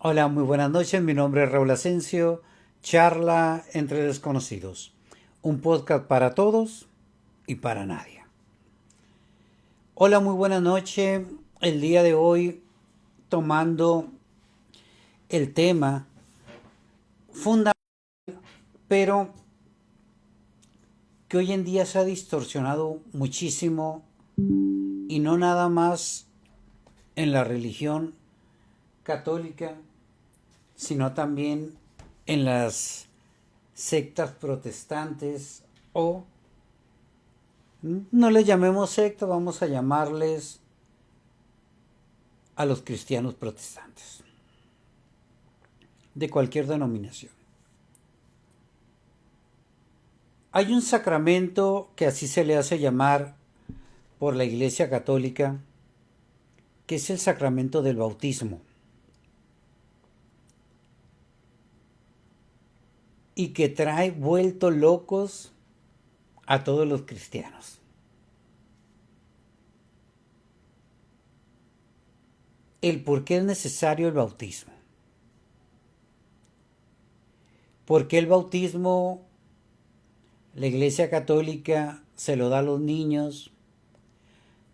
Hola, muy buenas noches. Mi nombre es Raúl Asensio. Charla entre desconocidos. Un podcast para todos y para nadie. Hola, muy buenas noches. El día de hoy tomando el tema fundamental, pero que hoy en día se ha distorsionado muchísimo y no nada más en la religión católica, sino también en las sectas protestantes o no les llamemos secta, vamos a llamarles a los cristianos protestantes, de cualquier denominación. Hay un sacramento que así se le hace llamar por la Iglesia Católica, que es el sacramento del bautismo, y que trae vuelto locos a todos los cristianos. El por qué es necesario el bautismo. ¿Por qué el bautismo la Iglesia Católica se lo da a los niños?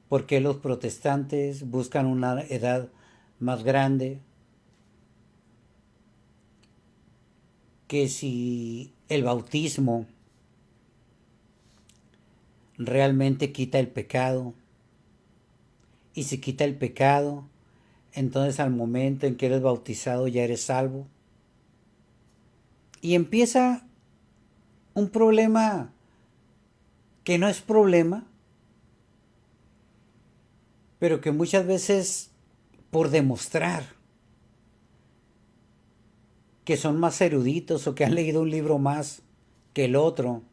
¿Por qué los protestantes buscan una edad más grande? Que si el bautismo realmente quita el pecado. Y si quita el pecado, entonces al momento en que eres bautizado ya eres salvo. Y empieza un problema que no es problema, pero que muchas veces por demostrar que son más eruditos o que han leído un libro más que el otro,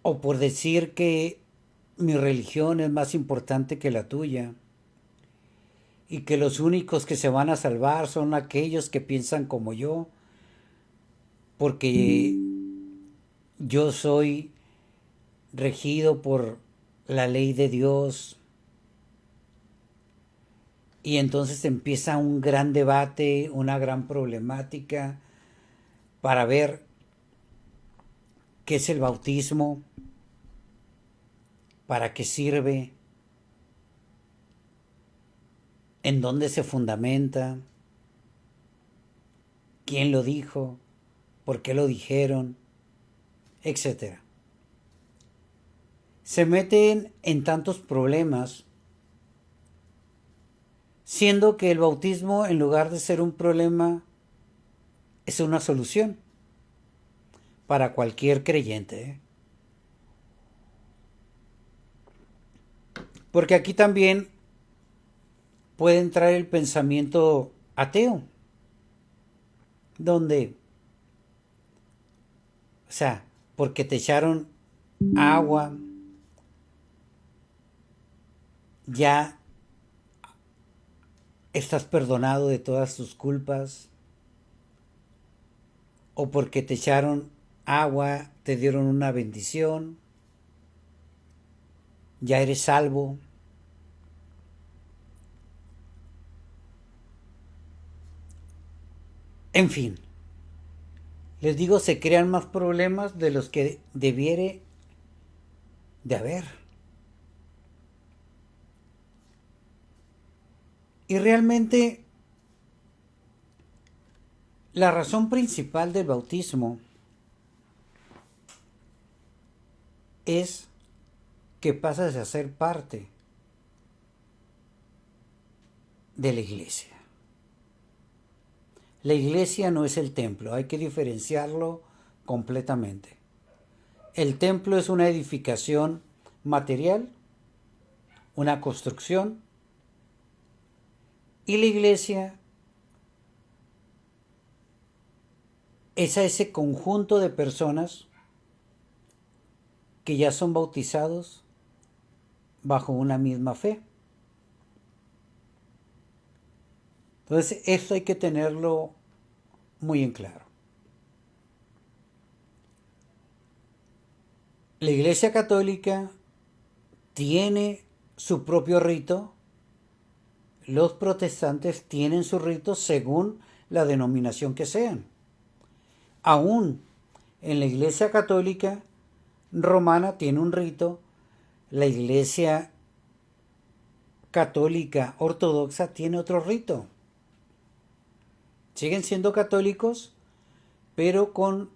o por decir que mi religión es más importante que la tuya, y que los únicos que se van a salvar son aquellos que piensan como yo, porque yo soy regido por la ley de Dios. Y entonces empieza un gran debate, una gran problemática para ver qué es el bautismo, para qué sirve, en dónde se fundamenta, quién lo dijo, por qué lo dijeron, etcétera. Se meten en tantos problemas, siendo que el bautismo, en lugar de ser un problema, es una solución para cualquier creyente, ¿eh? Porque aquí también puede entrar el pensamiento ateo, donde, o sea, porque te echaron agua, ya estás perdonado de todas tus culpas, o porque te echaron agua, te dieron una bendición, ya eres salvo. En fin, les digo, se crean más problemas de los que debiere de haber. Y realmente la razón principal del bautismo es que pasas a ser parte de la iglesia. La iglesia no es el templo, hay que diferenciarlo completamente. El templo es una edificación material, una construcción, y la iglesia es a ese conjunto de personas que ya son bautizados bajo una misma fe. Entonces, esto hay que tenerlo muy en claro. La Iglesia Católica tiene su propio rito, los protestantes tienen sus ritos según la denominación que sean. Aún en la Iglesia Católica Romana tiene un rito, la Iglesia Católica Ortodoxa tiene otro rito. Siguen siendo católicos, pero con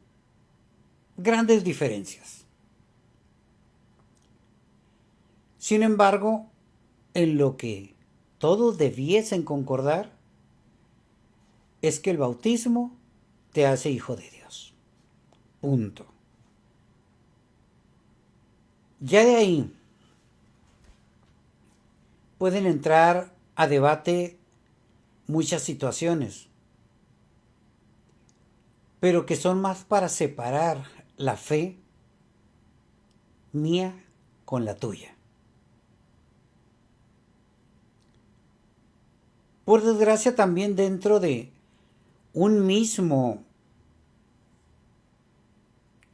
grandes diferencias. Sin embargo, en lo que todos debiesen concordar es que el bautismo te hace hijo de Dios. Punto. Ya de ahí pueden entrar a debate muchas situaciones, pero que son más para separar la fe mía con la tuya. Por desgracia, también dentro de un mismo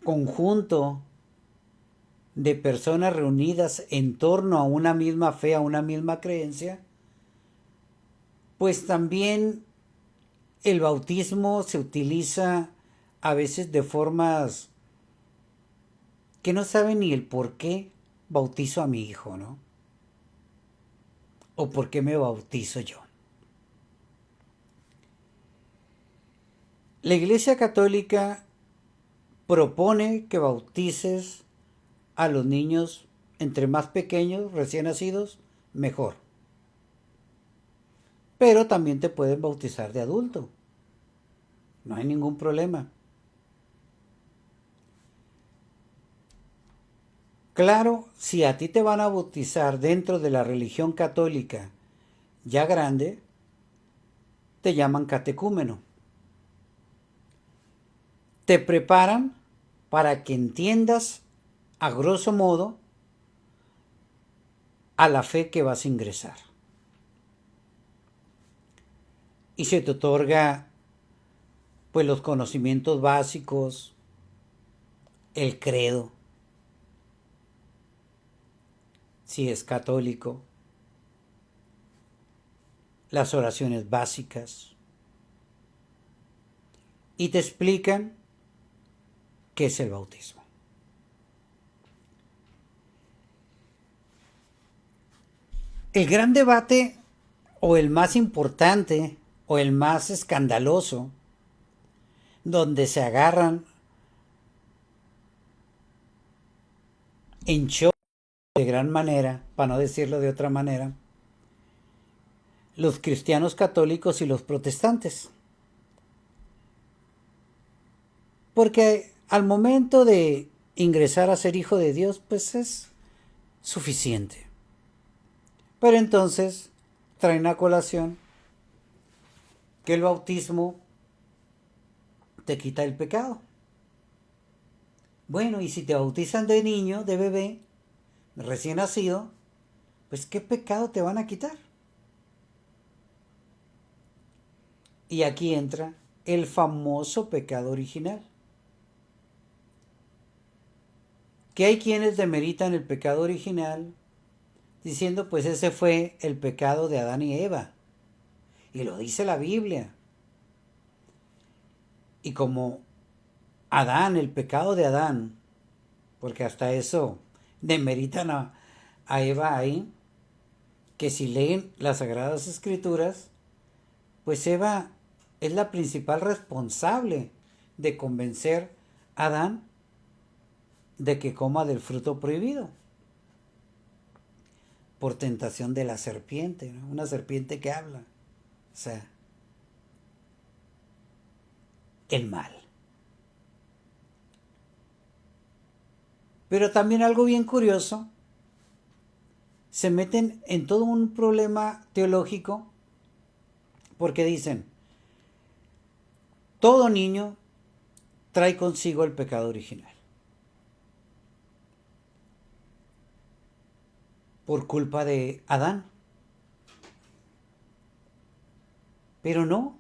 conjunto de personas reunidas en torno a una misma fe, a una misma creencia, pues también el bautismo se utiliza a veces de formas que no saben ni el por qué bautizo a mi hijo, ¿no? O por qué me bautizo yo. La Iglesia Católica propone que bautices a los niños entre más pequeños, recién nacidos, mejor. Pero también te pueden bautizar de adulto. No hay ningún problema. Claro, si a ti te van a bautizar dentro de la religión católica ya grande, te llaman catecúmeno. Te preparan para que entiendas, a grosso modo, a la fe que vas a ingresar. Y se te otorga pues los conocimientos básicos, el credo, si es católico, las oraciones básicas, y te explican qué es el bautismo. El gran debate, o el más importante, o el más escandaloso, donde se agarran en shock de gran manera, para no decirlo de otra manera, los cristianos católicos y los protestantes. Porque al momento de ingresar a ser hijo de Dios, pues es suficiente. Pero entonces traen a colación que el bautismo te quita el pecado. Bueno, y si te bautizan de niño, de bebé, recién nacido, pues ¿qué pecado te van a quitar? Y aquí entra el famoso pecado original. Que hay quienes demeritan el pecado original diciendo pues ese fue el pecado de Adán y Eva. Y lo dice la Biblia. Y como Adán, el pecado de Adán, porque hasta eso demeritan a Eva ahí, que si leen las Sagradas Escrituras, pues Eva es la principal responsable de convencer a Adán de que coma del fruto prohibido. Por tentación de la serpiente, ¿no? Una serpiente que habla. O sea, el mal. Pero también algo bien curioso, se meten en todo un problema teológico porque dicen, todo niño trae consigo el pecado original. Por culpa de Adán. Pero no,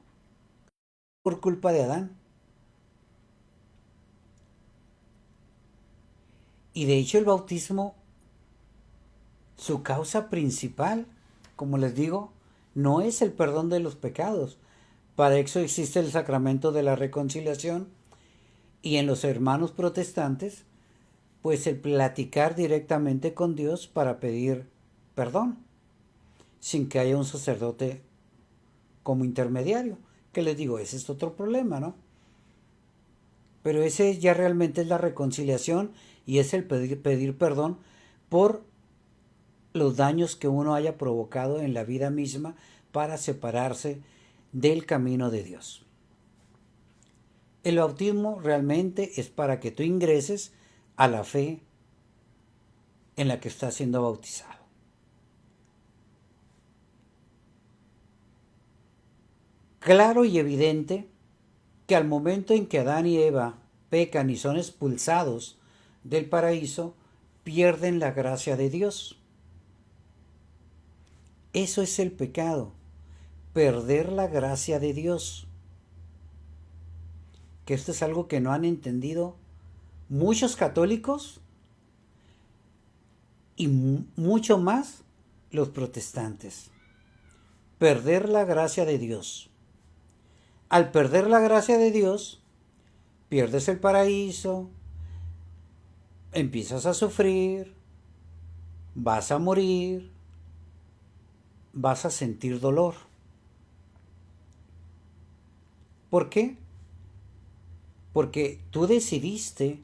por culpa de Adán. Y de hecho el bautismo, su causa principal, como les digo, no es el perdón de los pecados. Para eso existe el sacramento de la reconciliación, y en los hermanos protestantes, pues el platicar directamente con Dios para pedir perdón, sin que haya un sacerdote como intermediario. Que les digo, ese es otro problema, ¿no? Pero ese ya realmente es la reconciliación, y es el pedir perdón por los daños que uno haya provocado en la vida misma para separarse del camino de Dios. El bautismo realmente es para que tú ingreses a la fe en la que estás siendo bautizado. Claro y evidente que al momento en que Adán y Eva pecan y son expulsados del paraíso, pierden la gracia de Dios. Eso es el pecado, perder la gracia de Dios. Que esto es algo que no han entendido muchos católicos y mucho más los protestantes. Perder la gracia de Dios. Al perder la gracia de Dios, pierdes el paraíso, empiezas a sufrir, vas a morir, vas a sentir dolor. ¿Por qué? Porque tú decidiste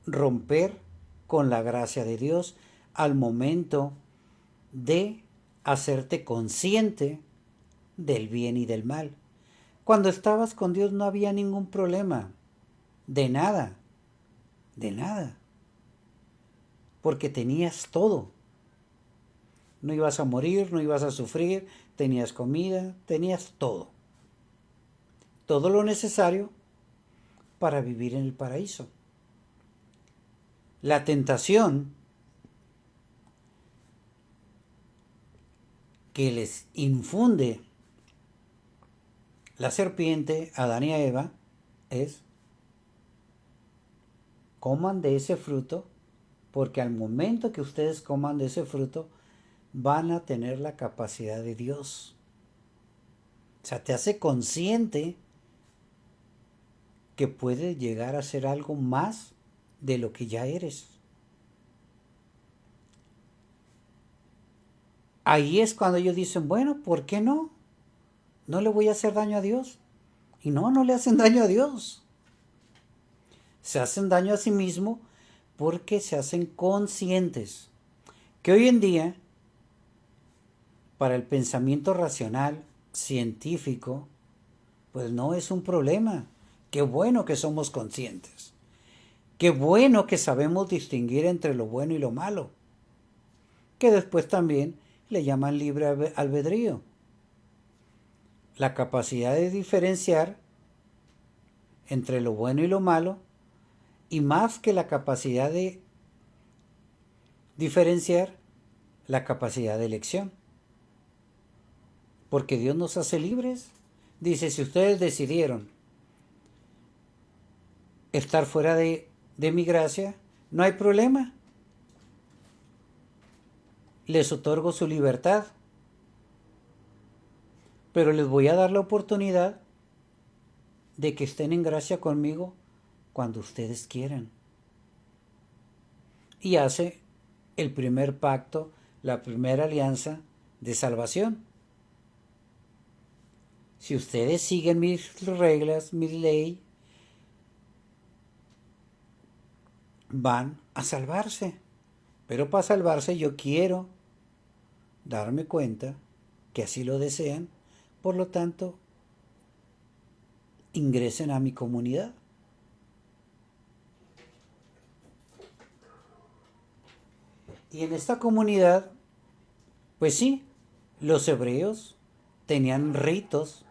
romper con la gracia de Dios al momento de hacerte consciente del bien y del mal. Cuando estabas con Dios no había ningún problema, de nada, porque tenías todo. No ibas a morir, no ibas a sufrir, tenías comida, tenías todo. Todo lo necesario para vivir en el paraíso. La tentación que les infunde la serpiente a Adán y a Eva es: coman de ese fruto, porque al momento que ustedes coman de ese fruto van a tener la capacidad de Dios. O sea, te hace consciente que puedes llegar a ser algo más de lo que ya eres. Ahí es cuando ellos dicen, bueno, ¿por qué no? No le voy a hacer daño a Dios. Y no le hacen daño a Dios. Se hacen daño a sí mismo porque se hacen conscientes. Que hoy en día, para el pensamiento racional, científico, pues no es un problema. Qué bueno que somos conscientes. Qué bueno que sabemos distinguir entre lo bueno y lo malo. Que después también le llaman libre albedrío. La capacidad de diferenciar entre lo bueno y lo malo, y más que la capacidad de diferenciar, la capacidad de elección. Porque Dios nos hace libres. Dice, si ustedes decidieron estar fuera de mi gracia, no hay problema. Les otorgo su libertad. Pero les voy a dar la oportunidad de que estén en gracia conmigo cuando ustedes quieran. Y hace el primer pacto, la primera alianza de salvación. Si ustedes siguen mis reglas, mi ley, van a salvarse. Pero para salvarse yo quiero darme cuenta que así lo desean. Por lo tanto, ingresen a mi comunidad. Y en esta comunidad, pues sí, los hebreos tenían ritos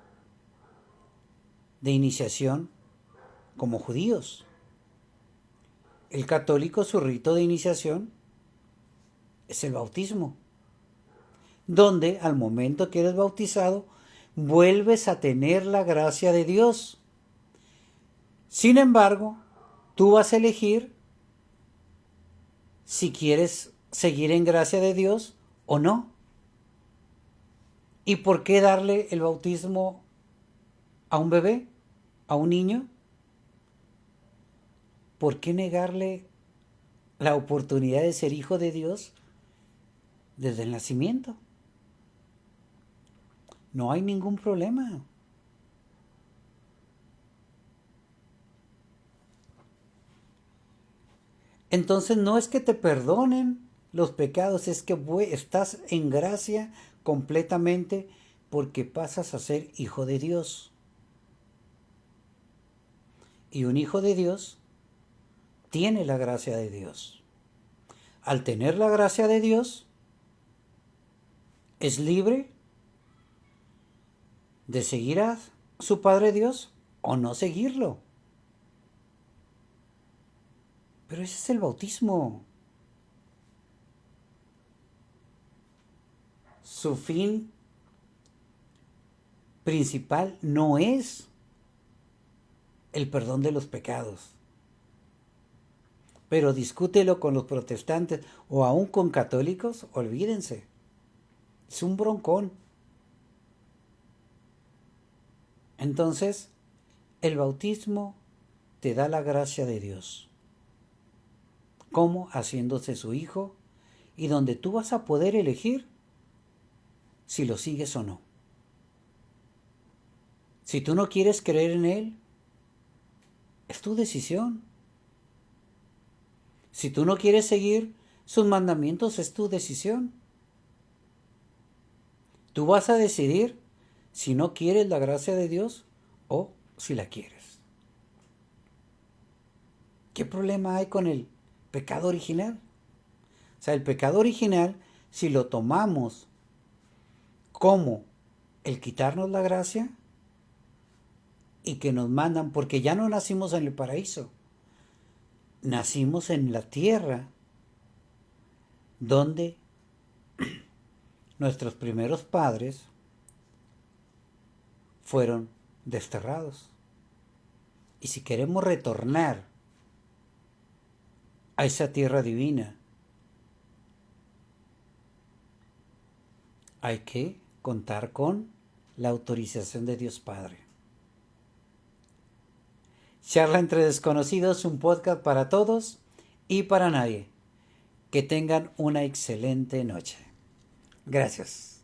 de iniciación como judíos. El católico, su rito de iniciación es el bautismo, donde al momento que eres bautizado, vuelves a tener la gracia de Dios. Sin embargo, tú vas a elegir si quieres seguir en gracia de Dios o no. ¿Y por qué darle el bautismo a un bebé, a un niño? ¿Por qué negarle la oportunidad de ser hijo de Dios desde el nacimiento? No hay ningún problema. Entonces no es que te perdonen los pecados, es que estás en gracia completamente porque pasas a ser hijo de Dios. Y un hijo de Dios tiene la gracia de Dios. Al tener la gracia de Dios, es libre de seguir a su Padre Dios o no seguirlo. Pero ese es el bautismo. Su fin principal no es el perdón de los pecados. Pero discútelo con los protestantes o aún con católicos, olvídense. Es un broncón. Entonces, el bautismo te da la gracia de Dios. ¿Cómo? Haciéndose su hijo y donde tú vas a poder elegir si lo sigues o no. Si tú no quieres creer en Él, es tu decisión. Si tú no quieres seguir sus mandamientos, es tu decisión. Tú vas a decidir si no quieres la gracia de Dios o si la quieres. ¿Qué problema hay con el pecado original? O sea, el pecado original, si lo tomamos como el quitarnos la gracia y que nos mandan, porque ya no nacimos en el paraíso, nacimos en la tierra donde nuestros primeros padres fueron desterrados. Y si queremos retornar a esa tierra divina, hay que contar con la autorización de Dios Padre. Charla entre desconocidos, un podcast para todos y para nadie. Que tengan una excelente noche. Gracias.